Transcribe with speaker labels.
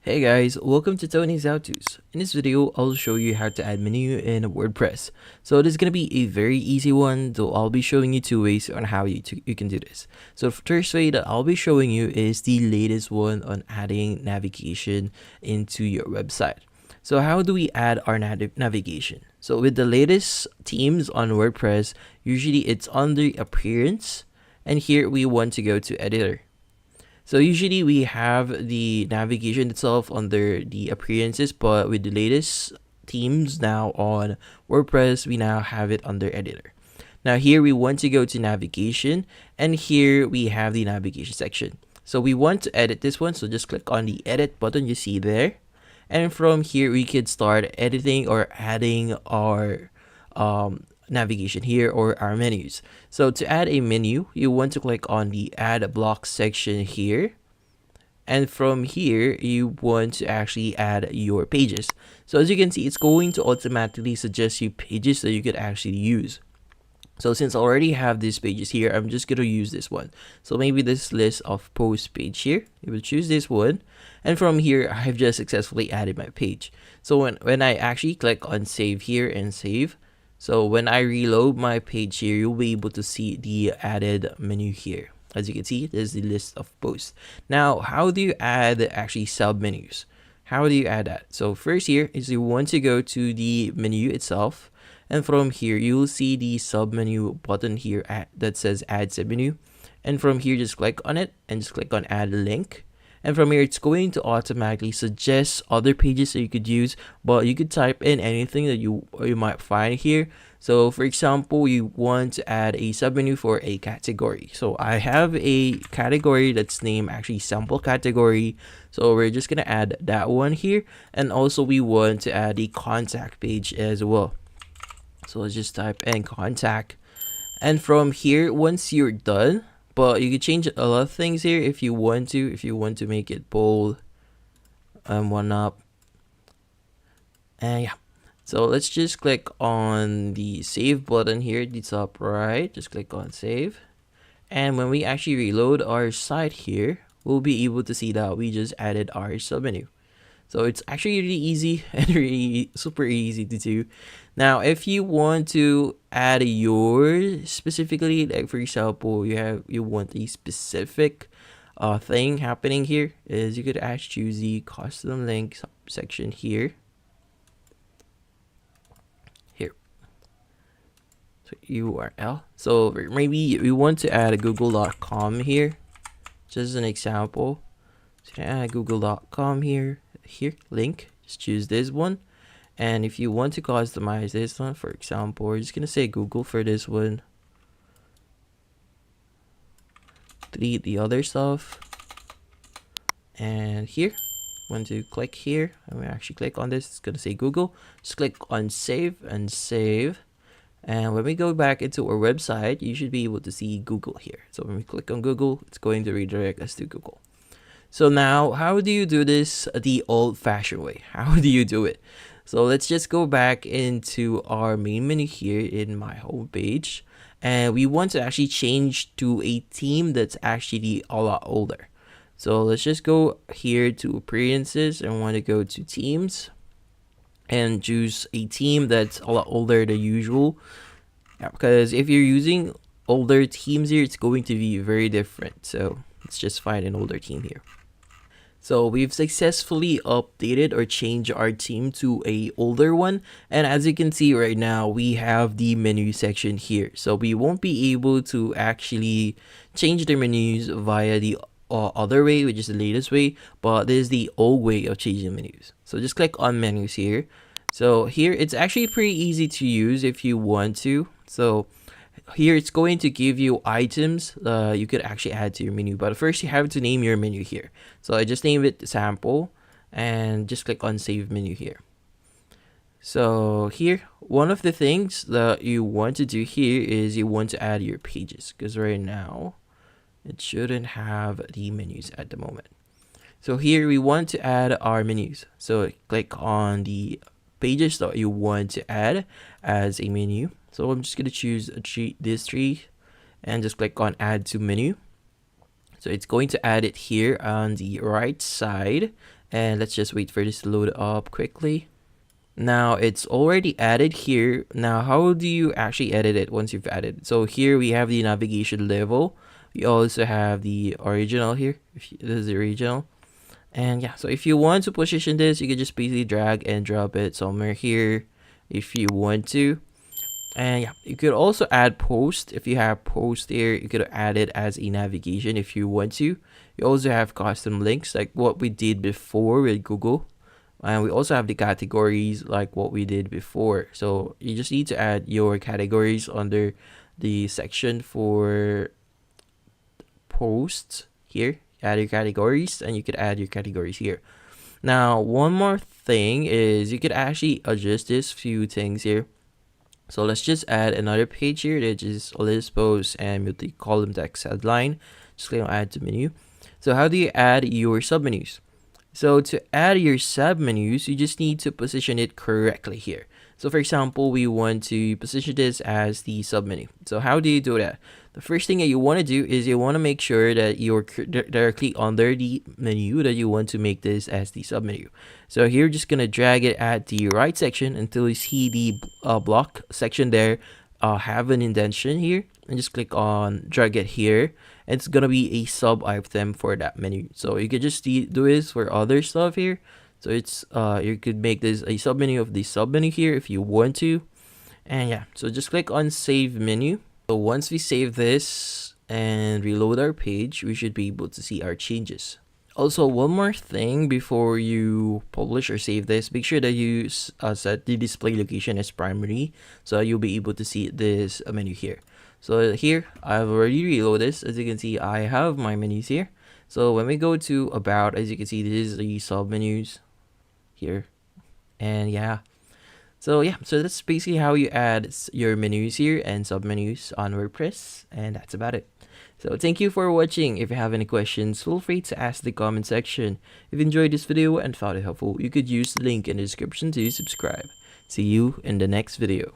Speaker 1: Hey guys, welcome to Tony's How-Tos. In this video, I'll show you how to add menu in WordPress. So this is going to be a very easy one, though I'll be showing you two ways on how you can do this. So the first way that I'll be showing you is the latest one on adding navigation into your website. So how do we add our navigation? So with the latest themes on WordPress, usually it's under appearance, and here we want to go to editor. So usually we have the navigation itself under the appearances, but with the latest themes now on WordPress, we now have it under editor. Now here we want to go to navigation, and here we have the navigation section. So we want to edit this one, so just click on the edit button you see there. And from here we could start editing or adding our navigation here or our menus. So to add a menu, you want to click on the add block section here, and from here you want to actually add your pages. So as you can see, it's going to automatically suggest you pages that you could actually use. So since I already have these pages here, I'm just going to use this one. So maybe this list of post page here, you will choose this one, and from here I've just successfully added my page. So when I actually click on save here and save, so when I reload my page here, you'll be able to see the added menu here. As you can see, there's the list of posts. Now, how do you add actually sub menus? How do you add that? So first here is you want to go to the menu itself, and from here you'll see the sub menu button here that says add sub menu, and from here just click on it and just click on add link. And from here, it's going to automatically suggest other pages that you could use, but you could type in anything that you might find here. So for example, you want to add a submenu for a category. So I have a category that's named actually sample category. So we're just going to add that one here. And also we want to add a contact page as well. So let's just type in contact. And from here, once you're done, but you can change a lot of things here if you want to. If you want to make it bold and one up, and yeah. So let's just click on the save button here at the top right. Just click on save, and when we actually reload our site here, we'll be able to see that we just added our submenu. So it's actually really easy and really super easy to do. Now, if you want to add yours specifically, like for example, you want a specific thing happening here, is you could actually choose the custom link section here. So URL. So maybe we want to add a google.com here, just an example. So add google.com here link, just choose this one. And if you want to customize this one, for example, we're just gonna say Google for this one, delete the other stuff, and here want to click here, and we actually click on this, it's gonna say Google. Just click on save and save, and when we go back into our website, you should be able to see Google here. So when we click on Google, it's going to redirect us to Google. So now, how do you do this the old-fashioned way? How do you do it? So let's just go back into our main menu here in my home page, and we want to actually change to a theme that's actually a lot older. So let's just go here to appearances and want to go to themes and choose a theme that's a lot older than usual. Yeah, because if you're using older themes here, it's going to be very different. So let's just find an older theme here. So we've successfully updated or changed our theme to a older one, and as you can see right now, we have the menu section here. So we won't be able to actually change the menus via the other way, which is the latest way, but this is the old way of changing menus. So just click on menus here. So here it's actually pretty easy to use if you want to. So here it's going to give you items you could actually add to your menu, but first you have to name your menu here. So I just named it sample and just click on save menu here. So here, one of the things that you want to do here is you want to add your pages, because right now it shouldn't have the menus at the moment. So here we want to add our menus. So click on the pages that you want to add as a menu. So I'm just going to choose this tree and just click on add to menu. So it's going to add it here on the right side, And let's just wait for this to load up quickly. Now it's already added here. Now how do you actually edit it once you've added? So here we have the navigation level. We also have the original here. This is the original. And yeah, so if you want to position this, you can just basically drag and drop it somewhere here if you want to. And yeah, you could also add post. If you have post here, you could add it as a navigation if you want to. You also have custom links like what we did before with Google. And we also have the categories like what we did before. So you just need to add your categories under the section for posts here. Add your categories, and you could add your categories here. Now one more thing is you could actually adjust this few things here. So let's just add another page here that is list post and multi-column text headline. Just click on add to menu. So how do you add your submenus? So to add your submenus, you just need to position it correctly here. So for example, we want to position this as the submenu. So how do you do that? The first thing that you want to do is you want to make sure that you're directly under the menu that you want to make this as the submenu. So here, just going to drag it at the right section until you see the block section there have an indentation here, and just click on drag it here. It's going to be a sub item for that menu. So you could just do this for other stuff here. So it's you could make this a submenu of the submenu here if you want to. And yeah, so just click on save menu. So once we save this and reload our page, we should be able to see our changes. Also, one more thing before you publish or save this, make sure that you set the display location as primary, so you'll be able to see this menu here. So here, I've already reloaded this. As you can see, I have my menus here. So when we go to about, as you can see, this is the sub menus here. And yeah. So yeah, so that's basically how you add your menus here and submenus on WordPress, and that's about it. So thank you for watching. If you have any questions, feel free to ask in the comment section. If you enjoyed this video and found it helpful, you could use the link in the description to subscribe. See you in the next video.